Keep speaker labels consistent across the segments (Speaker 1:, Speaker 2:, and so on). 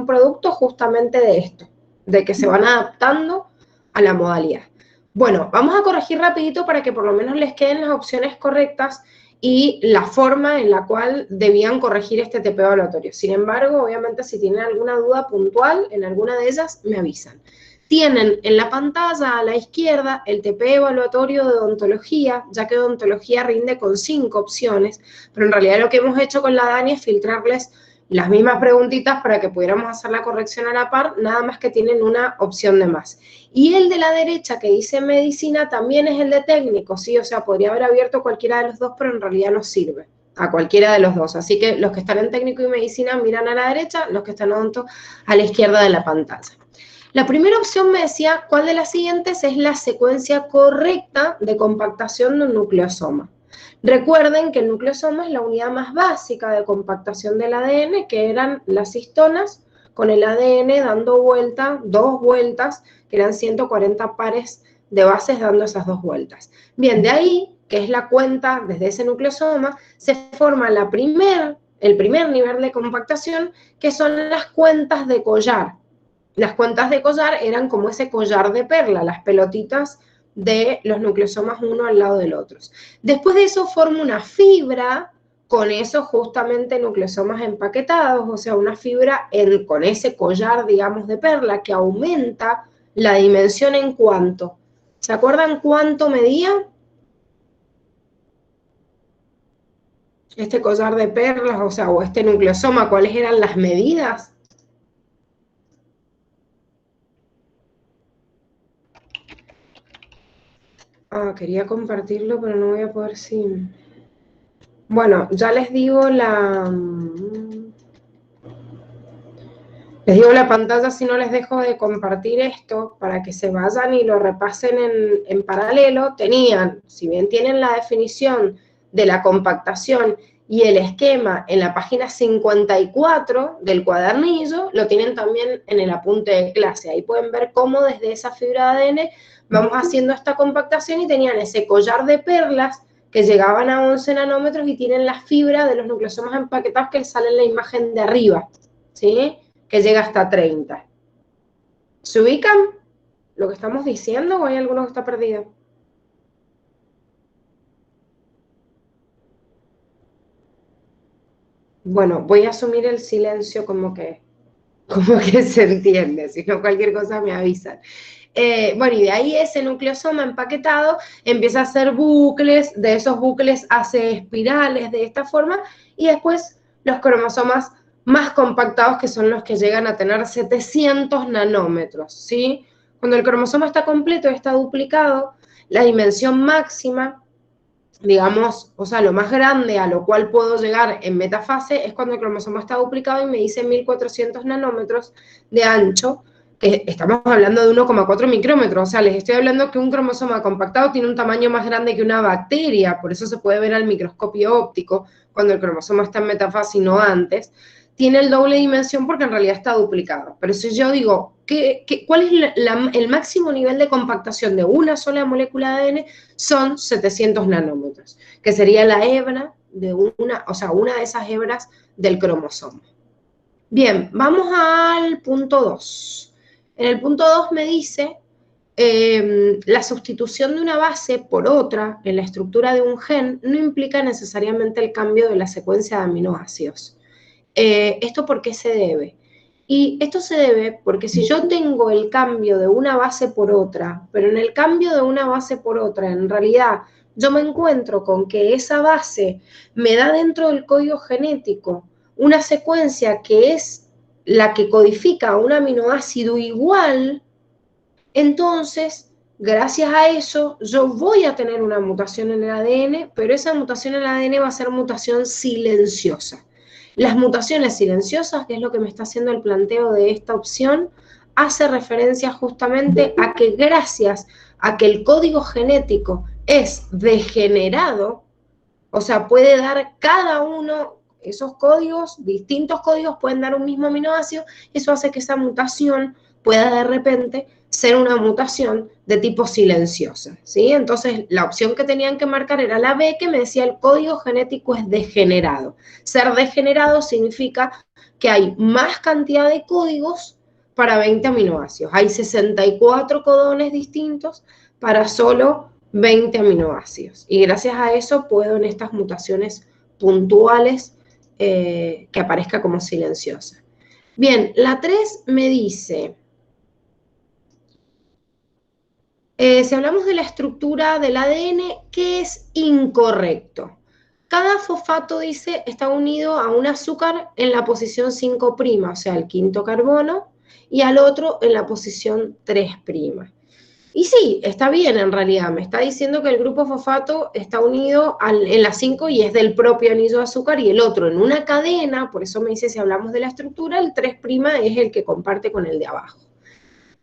Speaker 1: son producto justamente de esto, de que se van adaptando a la modalidad. Bueno, vamos a corregir rapidito para que por lo menos les queden las opciones correctas y la forma en la cual debían corregir este TP evaluatorio. Sin embargo, obviamente, si tienen alguna duda puntual en alguna de ellas, me avisan. Tienen en la pantalla a la izquierda el TP evaluatorio de odontología, ya que odontología rinde con 5 opciones, pero en realidad lo que hemos hecho con la Dani es filtrarles las mismas preguntitas para que pudiéramos hacer la corrección a la par, nada más que tienen una opción de más. Y el de la derecha que dice medicina también es el de técnico, ¿sí? O sea, podría haber abierto cualquiera de los dos, pero en realidad no sirve a cualquiera de los dos. Así que los que están en técnico y medicina miran a la derecha, los que están en odonto a la izquierda de la pantalla. La primera opción me decía, ¿cuál de las siguientes es la secuencia correcta de compactación de un nucleosoma? Recuerden que el nucleosoma es la unidad más básica de compactación del ADN, que eran las histonas con el ADN dando vuelta, 2 vueltas, que eran 140 pares de bases dando esas 2 vueltas. Bien, de ahí, que es la cuenta desde ese nucleosoma, se forma el primer nivel de compactación, que son las cuentas de collar. Las cuentas de collar eran como ese collar de perla, las pelotitas de los nucleosomas uno al lado del otro. Después de eso forma una fibra con esos justamente nucleosomas empaquetados, o sea, una fibra con ese collar, digamos, de perla que aumenta la dimensión en cuánto. ¿Se acuerdan cuánto medía? Este collar de perlas, o sea, o este nucleosoma, ¿cuáles eran las medidas? Quería compartirlo, pero no voy a poder sin... Bueno, ya les digo la pantalla si no les dejo de compartir esto para que se vayan y lo repasen en paralelo. Tenían, si bien tienen la definición de la compactación y el esquema en la página 54 del cuadernillo, lo tienen también en el apunte de clase. Ahí pueden ver cómo desde esa fibra de ADN vamos haciendo esta compactación y tenían ese collar de perlas que llegaban a 11 nanómetros y tienen la fibra de los nucleosomas empaquetados que sale en la imagen de arriba, ¿sí? Que llega hasta 30. ¿Se ubican lo que estamos diciendo o hay alguno que está perdido? Bueno, voy a asumir el silencio como que se entiende, si no cualquier cosa me avisan. Bueno, y de ahí ese nucleosoma empaquetado empieza a hacer bucles, de esos bucles hace espirales de esta forma, y después los cromosomas más compactados, que son los que llegan a tener 700 nanómetros, ¿sí? Cuando el cromosoma está completo y está duplicado, la dimensión máxima, digamos, o sea, lo más grande a lo cual puedo llegar en metafase es cuando el cromosoma está duplicado y me dice 1400 nanómetros de ancho, que estamos hablando de 1,4 micrómetros, o sea, les estoy hablando que un cromosoma compactado tiene un tamaño más grande que una bacteria, por eso se puede ver al microscopio óptico cuando el cromosoma está en metafase y no antes. Tiene el doble dimensión porque en realidad está duplicado. Pero si yo digo, ¿cuál es el máximo nivel de compactación de una sola molécula de ADN? Son 700 nanómetros, que sería la hebra de una de esas hebras del cromosoma. Bien, vamos al punto 2. En el punto 2 me dice la sustitución de una base por otra en la estructura de un gen no implica necesariamente el cambio de la secuencia de aminoácidos. ¿Esto por qué se debe? Y esto se debe porque si yo tengo el cambio de una base por otra, pero en el cambio de una base por otra, en realidad yo me encuentro con que esa base me da dentro del código genético una secuencia que es la que codifica un aminoácido igual, entonces, gracias a eso, yo voy a tener una mutación en el ADN, pero esa mutación en el ADN va a ser mutación silenciosa. Las mutaciones silenciosas, que es lo que me está haciendo el planteo de esta opción, hace referencia justamente a que gracias a que el código genético es degenerado, o sea, puede dar cada uno, esos códigos, distintos códigos pueden dar un mismo aminoácido, eso hace que esa mutación pueda de repente ser una mutación de tipo silenciosa, ¿sí? Entonces, la opción que tenían que marcar era la B, que me decía el código genético es degenerado. Ser degenerado significa que hay más cantidad de códigos para 20 aminoácidos. Hay 64 codones distintos para solo 20 aminoácidos. Y gracias a eso puedo en estas mutaciones puntuales que aparezca como silenciosa. Bien, la 3 me dice, si hablamos de la estructura del ADN, ¿qué es incorrecto? Cada fosfato, dice, está unido a un azúcar en la posición 5', o sea, el quinto carbono, y al otro en la posición 3'. Y sí, está bien en realidad, me está diciendo que el grupo fosfato está unido en la 5 y es del propio anillo de azúcar, y el otro en una cadena, por eso me dice si hablamos de la estructura, el 3' es el que comparte con el de abajo.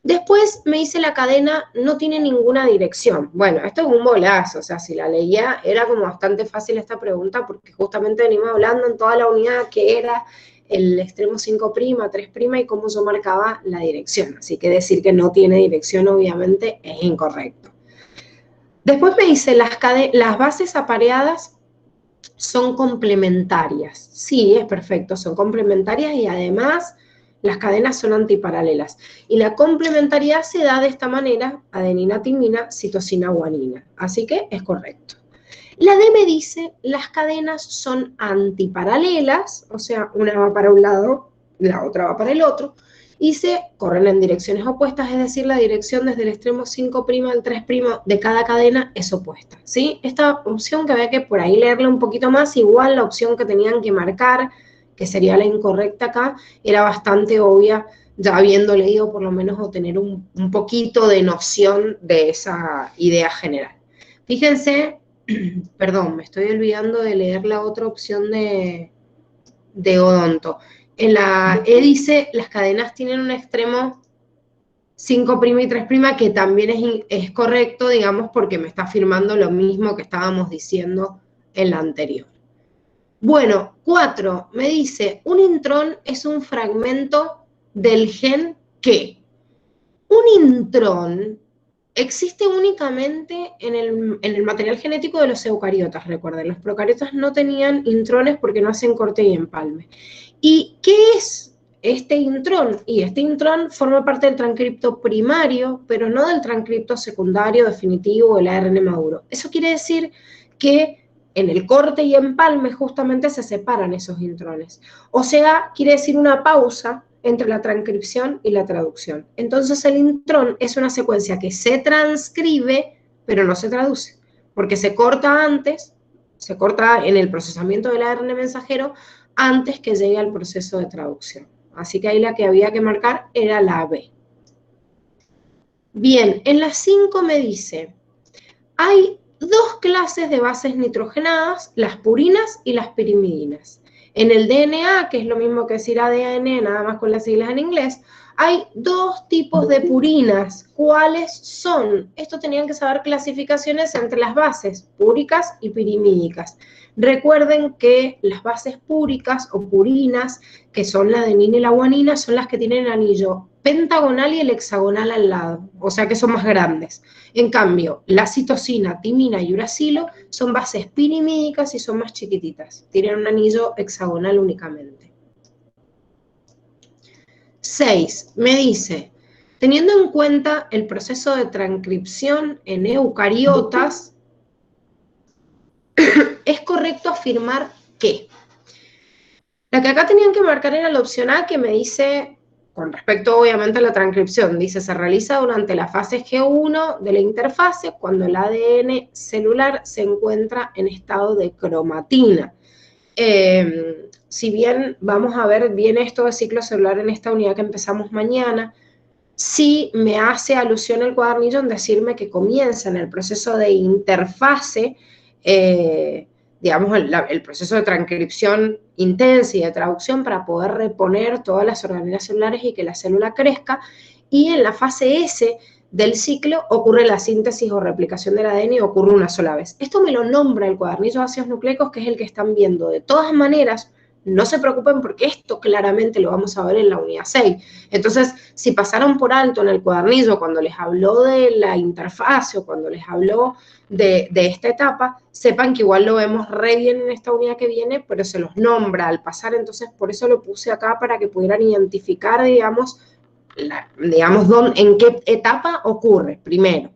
Speaker 1: Después me dice la cadena no tiene ninguna dirección. Bueno, esto es un bolazo, o sea, si la leía era como bastante fácil esta pregunta porque justamente venimos hablando en toda la unidad que era el extremo 5', 3' y cómo yo marcaba la dirección. Así que decir que no tiene dirección obviamente es incorrecto. Después me dice las bases apareadas son complementarias. Sí, es perfecto, son complementarias y además las cadenas son antiparalelas. Y la complementariedad se da de esta manera, adenina, timina, citosina, guanina. Así que es correcto. La D me dice, las cadenas son antiparalelas, o sea, una va para un lado, la otra va para el otro, y se corren en direcciones opuestas, es decir, la dirección desde el extremo 5' al 3' de cada cadena es opuesta, ¿sí? Esta opción que había que por ahí leerla un poquito más, igual la opción que tenían que marcar, que sería la incorrecta acá, era bastante obvia, ya habiendo leído por lo menos o tener un poquito de noción de esa idea general. Fíjense, perdón, me estoy olvidando de leer la otra opción de odonto. En la E dice, las cadenas tienen un extremo 5' y 3', que también es correcto, digamos, porque me está afirmando lo mismo que estábamos diciendo en la anterior. Bueno, 4, me dice, un intrón es un fragmento del gen ¿qué? Un intrón existe únicamente en el material genético de los eucariotas, recuerden, los procariotas no tenían intrones porque no hacen corte y empalme. ¿Y qué es este intrón? Y este intrón forma parte del transcripto primario, pero no del transcripto secundario definitivo del ARN maduro. Eso quiere decir que en el corte y empalme justamente se separan esos intrones. O sea, quiere decir una pausa entre la transcripción y la traducción. Entonces el intrón es una secuencia que se transcribe, pero no se traduce, porque se corta antes, se corta en el procesamiento del ARN mensajero antes que llegue al proceso de traducción. Así que ahí la que había que marcar era la B. Bien, en la 5 me dice, hay dos clases de bases nitrogenadas, las purinas y las pirimidinas. En el DNA, que es lo mismo que decir ADN, nada más con las siglas en inglés, hay dos tipos de purinas. ¿Cuáles son? Esto tenían que saber clasificaciones entre las bases púricas y pirimídicas. Recuerden que las bases púricas o purinas, que son la adenina y la guanina, son las que tienen el anillo pentagonal y el hexagonal al lado, o sea que son más grandes. En cambio, la citosina, timina y uracilo son bases pirimídicas y son más chiquititas. Tienen un anillo hexagonal únicamente. 6. Me dice, teniendo en cuenta el proceso de transcripción en eucariotas, es correcto afirmar que. La que acá tenían que marcar era la opción A, que me dice, con respecto obviamente a la transcripción, dice, se realiza durante la fase G1 de la interfase, cuando el ADN celular se encuentra en estado de cromatina. Si bien vamos a ver bien esto de ciclo celular en esta unidad que empezamos mañana, sí me hace alusión el cuadernillo en decirme que comienza en el proceso de interfase, digamos, el proceso de transcripción intensa y de traducción para poder reponer todas las organelas celulares y que la célula crezca, y en la fase S del ciclo ocurre la síntesis o replicación del ADN y ocurre una sola vez. Esto me lo nombra el cuadernillo de ácidos nucleicos, que es el que están viendo. De todas maneras, no se preocupen porque esto claramente lo vamos a ver en la unidad 6. Entonces, si pasaron por alto en el cuadernillo cuando les habló de la interfaz o cuando les habló de esta etapa, sepan que igual lo vemos re bien en esta unidad que viene, pero se los nombra al pasar, entonces por eso lo puse acá para que pudieran identificar, digamos, en qué etapa ocurre primero.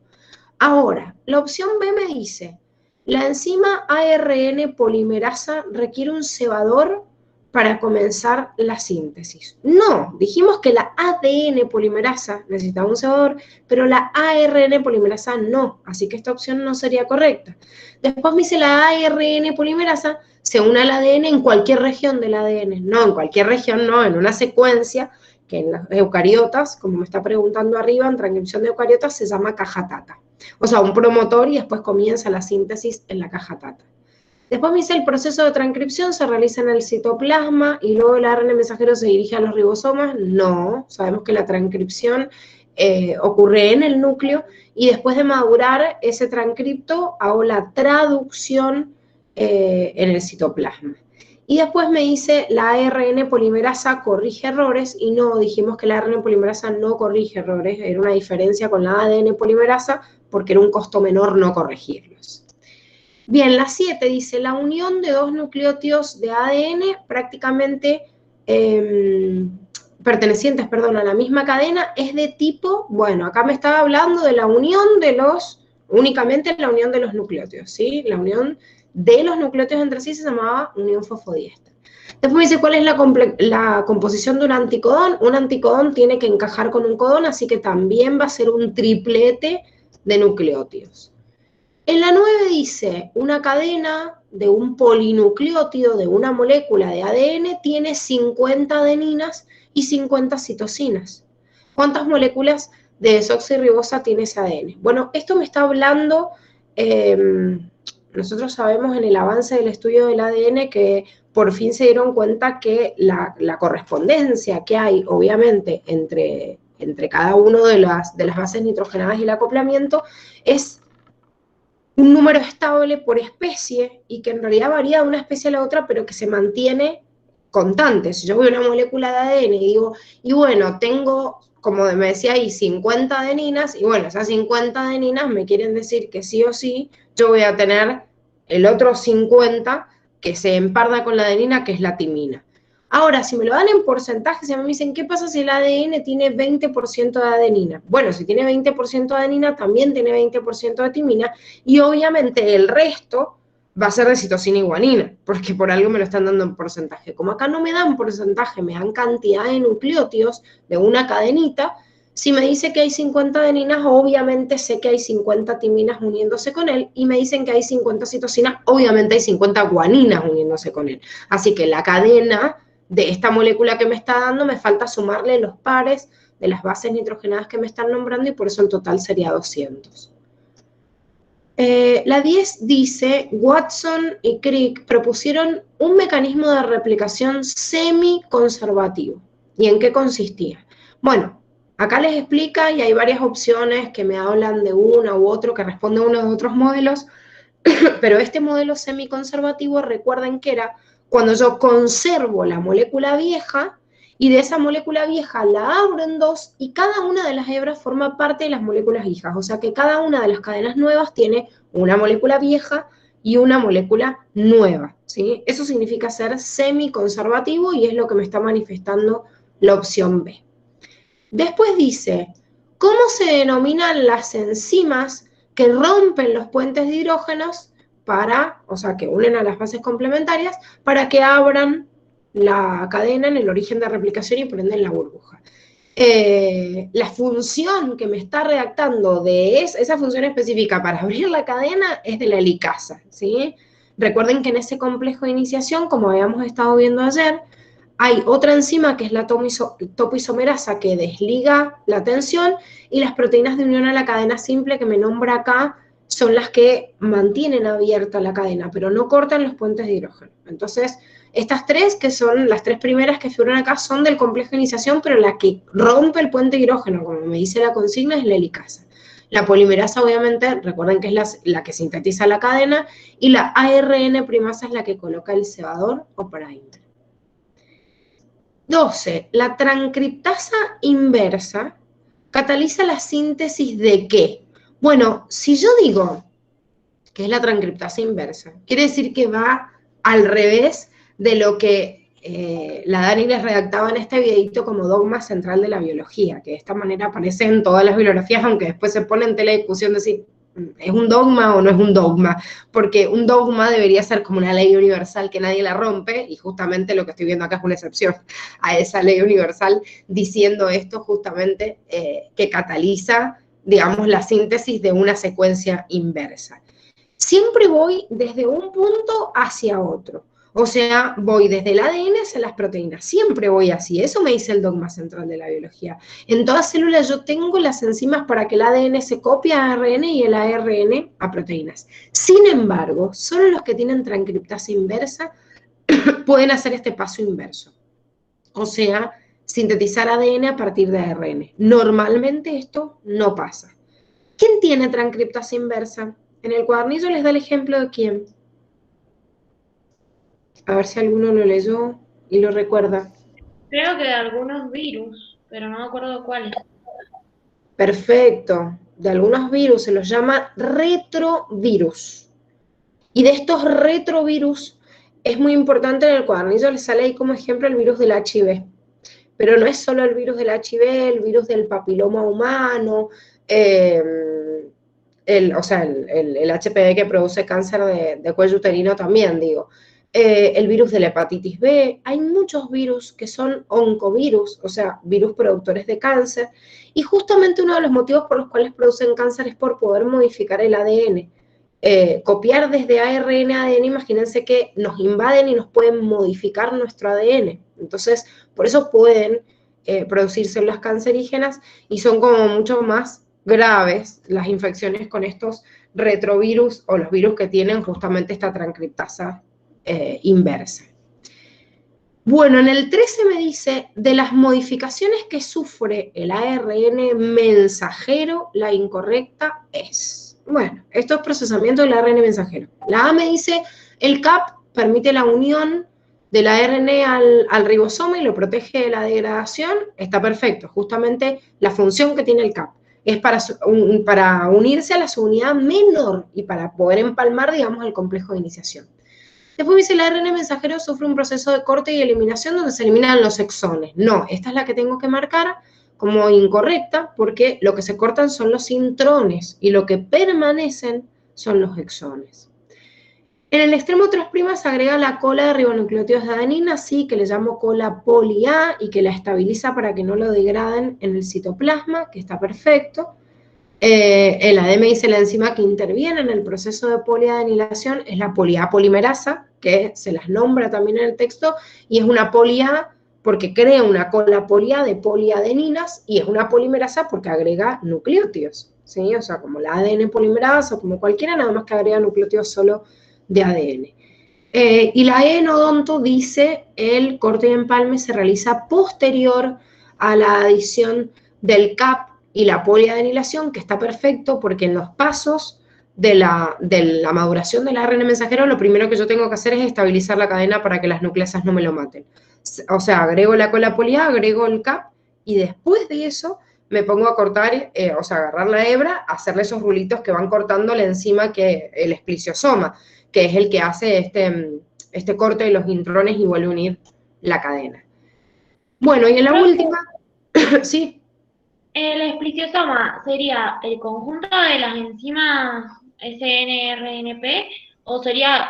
Speaker 1: Ahora, la opción B me dice, la enzima ARN polimerasa requiere un cebador para comenzar la síntesis. No, dijimos que la ADN polimerasa necesitaba un cebador, pero la ARN polimerasa no, así que esta opción no sería correcta. Después me dice la ARN polimerasa se une al ADN en cualquier región del ADN. No, en cualquier región no, en una secuencia que en las eucariotas, como me está preguntando arriba, en transcripción de eucariotas se llama caja tata. O sea, un promotor y después comienza la síntesis en la caja tata. Después me dice el proceso de transcripción se realiza en el citoplasma y luego el ARN mensajero se dirige a los ribosomas. No, sabemos que la transcripción ocurre en el núcleo y después de madurar ese transcripto hago la traducción en el citoplasma. Y después me dice la ARN polimerasa corrige errores y no, dijimos que la ARN polimerasa no corrige errores, era una diferencia con la ADN polimerasa porque era un costo menor no corregirlos. Bien, la 7 dice, la unión de dos nucleótidos de ADN prácticamente pertenecientes, a la misma cadena es de tipo, bueno, acá me estaba hablando de la unión de únicamente la unión de los nucleótidos, ¿sí? La unión de los nucleótidos entre sí se llamaba unión fosfodiéster. Después me dice cuál es la composición de un anticodón. Un anticodón tiene que encajar con un codón, así que también va a ser un triplete de nucleótidos. En la 9 dice, una cadena de un polinucleótido de una molécula de ADN tiene 50 adeninas y 50 citosinas. ¿Cuántas moléculas de desoxirribosa tiene ese ADN? Bueno, esto me está hablando, nosotros sabemos en el avance del estudio del ADN que por fin se dieron cuenta que la correspondencia que hay, obviamente, entre cada una de las bases nitrogenadas y el acoplamiento es un número estable por especie y que en realidad varía de una especie a la otra, pero que se mantiene constante. Si yo veo una molécula de ADN y digo, y bueno, tengo, como me decía ahí, 50 adeninas, y bueno, esas 50 adeninas me quieren decir que sí o sí, yo voy a tener el otro 50 que se emparda con la adenina, que es la timina. Ahora, si me lo dan en porcentajes, me dicen, ¿qué pasa si el ADN tiene 20% de adenina? Bueno, si tiene 20% de adenina, también tiene 20% de timina, y obviamente el resto va a ser de citosina y guanina, porque por algo me lo están dando en porcentaje. Como acá no me dan porcentaje, me dan cantidad de nucleótidos de una cadenita, si me dice que hay 50 adeninas, obviamente sé que hay 50 timinas uniéndose con él, y me dicen que hay 50 citosinas, obviamente hay 50 guaninas uniéndose con él. Así que la cadena de esta molécula que me está dando, me falta sumarle los pares de las bases nitrogenadas que me están nombrando y por eso el total sería 200. La 10 dice, Watson y Crick propusieron un mecanismo de replicación semi-conservativo. ¿Y en qué consistía? Bueno, acá les explica y hay varias opciones que me hablan de uno u otro que responde a uno de otros modelos, pero este modelo semi-conservativo, recuerden que era cuando yo conservo la molécula vieja y de esa molécula vieja la abro en dos y cada una de las hebras forma parte de las moléculas viejas. O sea que cada una de las cadenas nuevas tiene una molécula vieja y una molécula nueva, ¿sí? Eso significa ser semi-conservativo y es lo que me está manifestando la opción B. Después dice, ¿cómo se denominan las enzimas que rompen los puentes de hidrógenos o sea, que unen a las bases complementarias para que abran la cadena en el origen de replicación y prenden la burbuja? La función que me está redactando de esa función específica para abrir la cadena es de la helicasa, ¿sí? Recuerden que en ese complejo de iniciación, como habíamos estado viendo ayer, hay otra enzima que es la topoisomerasa que desliga la tensión y las proteínas de unión a la cadena simple que me nombra acá son las que mantienen abierta la cadena, pero no cortan los puentes de hidrógeno. Entonces, estas tres, que son las tres primeras que figuran acá, son del complejo de iniciación, pero la que rompe el puente de hidrógeno, como me dice la consigna, es la helicasa. La polimerasa, obviamente, recuerden que es la que sintetiza la cadena, y la ARN primasa es la que coloca el cebador o primer. 12. La transcriptasa inversa cataliza la síntesis ¿de qué? Bueno, si yo digo que es la transcriptasa inversa, quiere decir que va al revés de lo que la Dani les redactaba en este videito como dogma central de la biología, que de esta manera aparece en todas las bibliografías, aunque después se pone en tela de discusión de si es un dogma o no es un dogma, porque un dogma debería ser como una ley universal que nadie la rompe, y justamente lo que estoy viendo acá es una excepción a esa ley universal, diciendo esto justamente que cataliza, digamos, la síntesis de una secuencia inversa. Siempre voy desde un punto hacia otro. O sea, voy desde el ADN hacia las proteínas. Siempre voy así. Eso me dice el dogma central de la biología. En toda célula yo tengo las enzimas para que el ADN se copie a ARN y el ARN a proteínas. Sin embargo, solo los que tienen transcriptasa inversa pueden hacer este paso inverso. O sea, sintetizar ADN a partir de ARN. Normalmente esto no pasa. ¿Quién tiene transcriptasa inversa? En el cuadernillo les da el ejemplo de quién. A ver si alguno lo leyó y lo recuerda.
Speaker 2: Creo que de algunos virus, pero no me acuerdo cuáles.
Speaker 1: Perfecto. De algunos virus se los llama retrovirus. Y de estos retrovirus es muy importante, en el cuadernillo les sale ahí como ejemplo el virus del HIV. Pero no es solo el virus del HIV, el virus del papiloma humano, o sea, el HPV que produce cáncer de cuello uterino también, digo. El virus de la hepatitis B, hay muchos virus que son oncovirus, o sea, virus productores de cáncer, y justamente uno de los motivos por los cuales producen cáncer es por poder modificar el ADN. Copiar desde ARN a ADN, imagínense que nos invaden y nos pueden modificar nuestro ADN. Entonces, por eso pueden producir células cancerígenas y son como mucho más graves las infecciones con estos retrovirus o los virus que tienen justamente esta transcriptasa inversa. Bueno, en el 13 me dice, de las modificaciones que sufre el ARN mensajero, la incorrecta es. Bueno, esto es procesamiento del ARN mensajero. La A me dice, el CAP permite la unión del ARN al ribosoma y lo protege de la degradación. Está perfecto, justamente la función que tiene el CAP es para unirse a la subunidad menor y para poder empalmar, digamos, el complejo de iniciación. Después me dice, el ARN mensajero sufre un proceso de corte y eliminación donde se eliminan los exones. No, esta es la que tengo que marcar como incorrecta porque lo que se cortan son los intrones y lo que permanecen son los exones. En el extremo 3' se agrega la cola de ribonucleótidos de adenina, sí, que le llamo cola poli A y que la estabiliza para que no lo degraden en el citoplasma, que está perfecto. El ADM dice la enzima que interviene en el proceso de poliadenilación es la poli-A polimerasa, que se las nombra también en el texto, y es una poli-A porque crea una cola poli-A de poliadeninas, y es una polimerasa porque agrega nucleótidos, ¿sí? O sea, como la ADN polimerasa o como cualquiera, nada más que agrega nucleótidos solo de ADN. Y la E en odonto dice el corte y empalme se realiza posterior a la adición del CAP y la poliadenilación, que está perfecto porque en los pasos de la maduración del ARN mensajero, lo primero que yo tengo que hacer es estabilizar la cadena para que las nucleasas no me lo maten. O sea, agrego la cola poli-A, agrego el CAP, y después de eso me pongo a cortar, o sea, agarrar la hebra, hacerle esos rulitos que van cortando la enzima que el espliciosoma, que es el que hace este corte de los intrones y vuelve a unir la cadena. Bueno, y en la última, sí.
Speaker 2: El espliciosoma sería el conjunto de las enzimas SNRNP o sería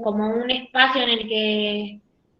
Speaker 2: como un espacio en el que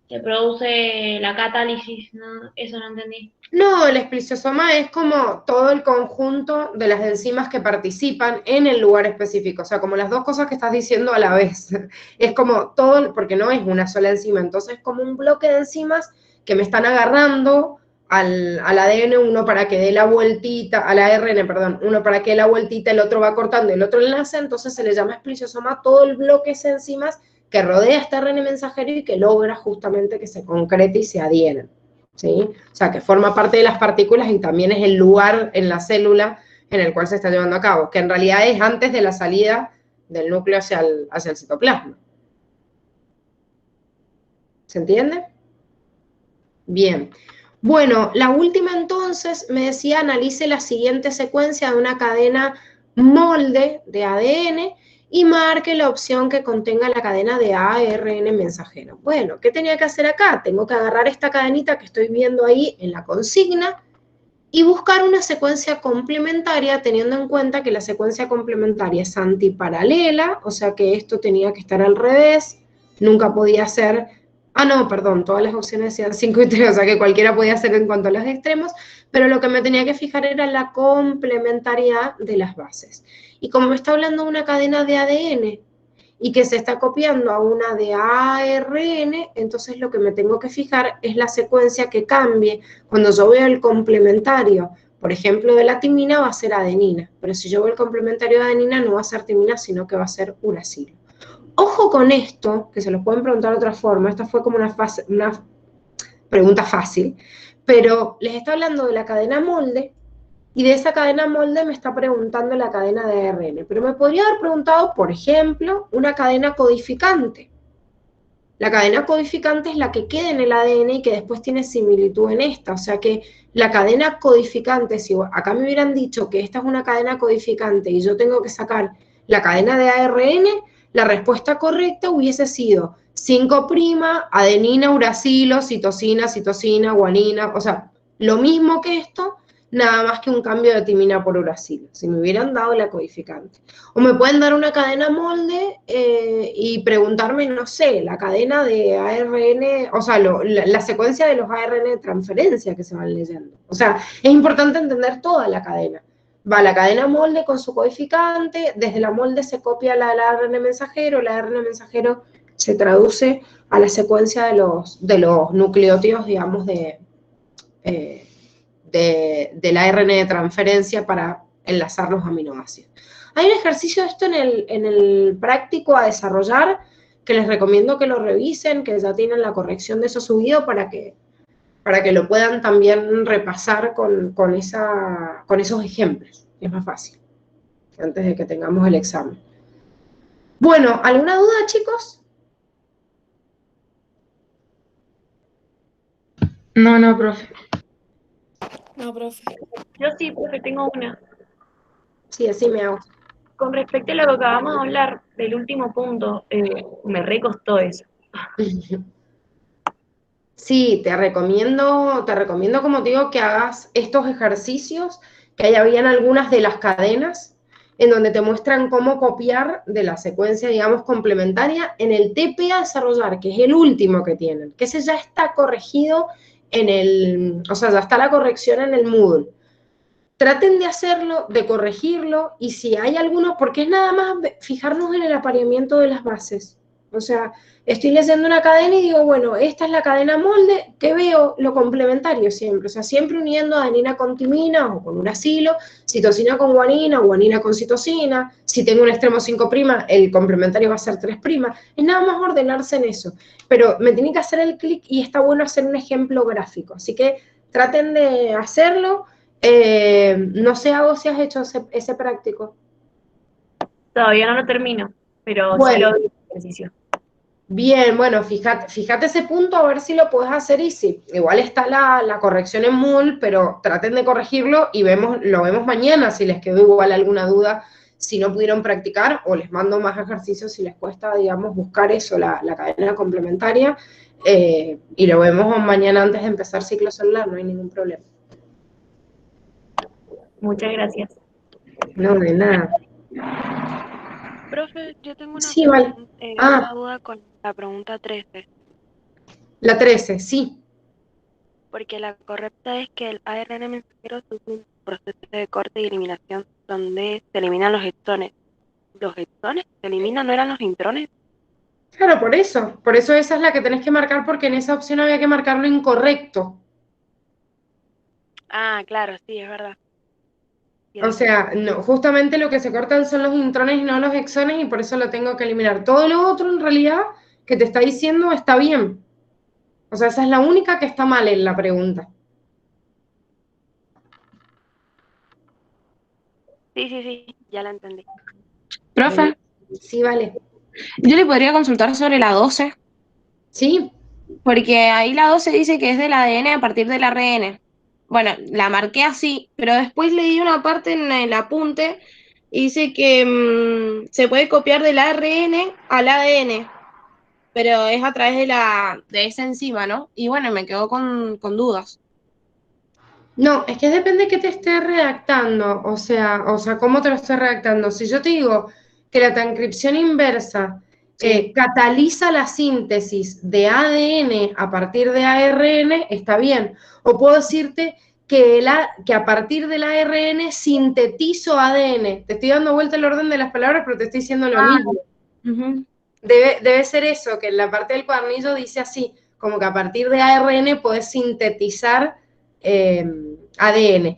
Speaker 2: se produce la catálisis, ¿no? Eso no entendí.
Speaker 1: No, el espliciosoma es como todo el conjunto de las enzimas que participan en el lugar específico, o sea, como las dos cosas que estás diciendo a la vez. Es como todo, porque no es una sola enzima, entonces es como un bloque de enzimas que me están agarrando al ADN, uno para que dé la vueltita, al ARN, perdón, uno para que dé la vueltita, el otro va cortando, el otro enlace, entonces se le llama espliciosoma todo el bloque de enzimas que rodea este ARN mensajero y que logra justamente que se concrete y se adhieren. ¿Sí? O sea, que forma parte de las partículas y también es el lugar en la célula en el cual se está llevando a cabo, que en realidad es antes de la salida del núcleo hacia el citoplasma. ¿Se entiende? Bien. Bueno, la última entonces me decía analice la siguiente secuencia de una cadena molde de ADN y marque la opción que contenga la cadena de ARN mensajero. Bueno, ¿qué tenía que hacer acá? Tengo que agarrar esta cadenita que estoy viendo ahí en la consigna y buscar una secuencia complementaria teniendo en cuenta que la secuencia complementaria es antiparalela, o sea que esto tenía que estar al revés, nunca podía ser, no, perdón, todas las opciones decían 5 y 3, o sea que cualquiera podía ser en cuanto a los extremos, pero lo que me tenía que fijar era la complementariedad de las bases. Y como me está hablando de una cadena de ADN, y que se está copiando a una de ARN, entonces lo que me tengo que fijar es la secuencia que cambie. Cuando yo veo el complementario, por ejemplo, de la timina, va a ser adenina, pero si yo veo el complementario de adenina, no va a ser timina, sino que va a ser uracilo. Ojo con esto, que se lo pueden preguntar de otra forma, esta fue como una pregunta fácil, pero les está hablando de la cadena molde, y de esa cadena molde me está preguntando la cadena de ARN, pero me podría haber preguntado, por ejemplo, una cadena codificante. La cadena codificante es la que queda en el ADN y que después tiene similitud en esta, o sea que la cadena codificante, si acá me hubieran dicho que esta es una cadena codificante y yo tengo que sacar la cadena de ARN, la respuesta correcta hubiese sido 5' adenina, uracilo, citosina, citosina, guanina, o sea, lo mismo que esto, nada más que un cambio de timina por uracilo, si me hubieran dado la codificante. O me pueden dar una cadena molde y preguntarme, no sé, la cadena de ARN, o sea, la secuencia de los ARN de transferencia que se van leyendo. O sea, es importante entender toda la cadena. Va la cadena molde con su codificante, desde la molde se copia la ARN mensajero, el ARN mensajero se traduce a la secuencia de los nucleótidos, digamos, del ARN de transferencia para enlazar los aminoácidos. Hay un ejercicio de esto en el práctico a desarrollar que les recomiendo que lo revisen, que ya tienen la corrección de eso subido para que lo puedan también repasar con esos ejemplos. Es más fácil, antes de que tengamos el examen. Bueno, ¿alguna duda, chicos?
Speaker 3: No, profe.
Speaker 4: No, profe.
Speaker 2: Yo sí, profe, tengo una.
Speaker 1: Sí, así me hago.
Speaker 2: Con respecto a lo que acabamos de hablar del último punto, me recostó eso.
Speaker 1: Sí, te recomiendo, como te digo, que hagas estos ejercicios, que ahí habían algunas de las cadenas, en donde te muestran cómo copiar de la secuencia, digamos, complementaria en el TP a desarrollar, que es el último que tienen, que ese ya está corregido o sea, ya está la corrección en el Moodle. Traten de hacerlo, de corregirlo, y si hay alguno, porque es nada más fijarnos en el apareamiento de las bases. O sea, estoy leyendo una cadena y digo, bueno, esta es la cadena molde, que veo lo complementario siempre. O sea, siempre uniendo adenina con timina o con uracilo, citosina con guanina, guanina con citosina. Si tengo un extremo 5', el complementario va a ser 3'. Es nada más ordenarse en eso. Pero me tiene que hacer el clic y está bueno hacer un ejemplo gráfico. Así que traten de hacerlo. No sé, Ago, si has hecho ese práctico.
Speaker 2: Todavía no lo termino, pero sí
Speaker 1: Bueno,
Speaker 2: lo vi el ejercicio.
Speaker 1: bien, bueno, fíjate ese punto a ver si lo puedes hacer y sí. Igual está la corrección en Moodle, pero traten de corregirlo y lo vemos mañana si les quedó igual alguna duda, si no pudieron practicar, o les mando más ejercicios si les cuesta, digamos, buscar eso, la cadena complementaria, y lo vemos mañana antes de empezar ciclo celular, no hay ningún problema.
Speaker 2: Muchas gracias.
Speaker 1: No, de nada.
Speaker 4: Profe, yo tengo
Speaker 1: Sí, vale.
Speaker 4: una duda con la pregunta 13,
Speaker 1: La 13, sí.
Speaker 4: porque la correcta es que el ARN mensajero sufre un proceso de corte y eliminación donde se eliminan los exones. ¿Los exones se eliminan, no eran los intrones?
Speaker 1: Claro, por eso esa es la que tenés que marcar, porque en esa opción había que marcar lo incorrecto.
Speaker 4: Ah, claro, sí, es verdad.
Speaker 1: O sea, no, justamente lo que se cortan son los intrones y no los exones, y por eso lo tengo que eliminar. Todo lo otro, en realidad, que te está diciendo está bien. O sea, esa es la única que está mal en la pregunta.
Speaker 4: Sí, ya la entendí.
Speaker 3: Profe,
Speaker 1: Sí, vale.
Speaker 3: yo le podría consultar sobre la 12.
Speaker 1: Sí, porque ahí la 12 dice que es del ADN a partir del ARN. Bueno, la marqué así, pero después leí una parte en el apunte y dice que se puede copiar del ARN al ADN, pero es a través de esa enzima, ¿no? Y bueno, me quedo con dudas. No, es que depende de qué te esté redactando, o sea, cómo te lo estés redactando. Si yo te digo que la transcripción inversa
Speaker 4: Sí.
Speaker 1: cataliza la síntesis de ADN a partir de ARN, está bien. O puedo decirte que a partir del ARN sintetizo ADN. Te estoy dando vuelta el orden de las palabras, pero te estoy diciendo lo mismo.
Speaker 4: Ujú.
Speaker 1: Debe ser eso, que en la parte del cuadernillo dice así, como que a partir de ARN puedes sintetizar ADN.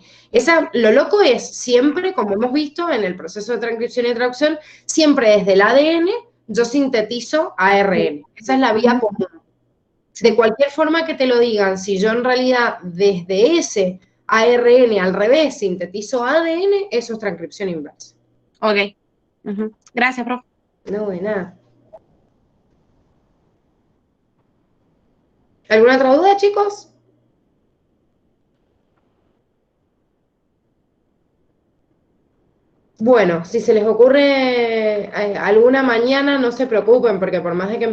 Speaker 1: Lo loco es siempre, como hemos visto en el proceso de transcripción y traducción, siempre desde el ADN yo sintetizo ARN. Esa es la vía común. De cualquier forma que te lo digan, si yo en realidad desde ese ARN al revés sintetizo ADN, eso es transcripción inversa.
Speaker 4: Ok. Ujú. Gracias, profe.
Speaker 1: No, de nada. ¿Alguna otra duda, chicos? Bueno, si se les ocurre alguna mañana, no se preocupen, porque por más de que empecemos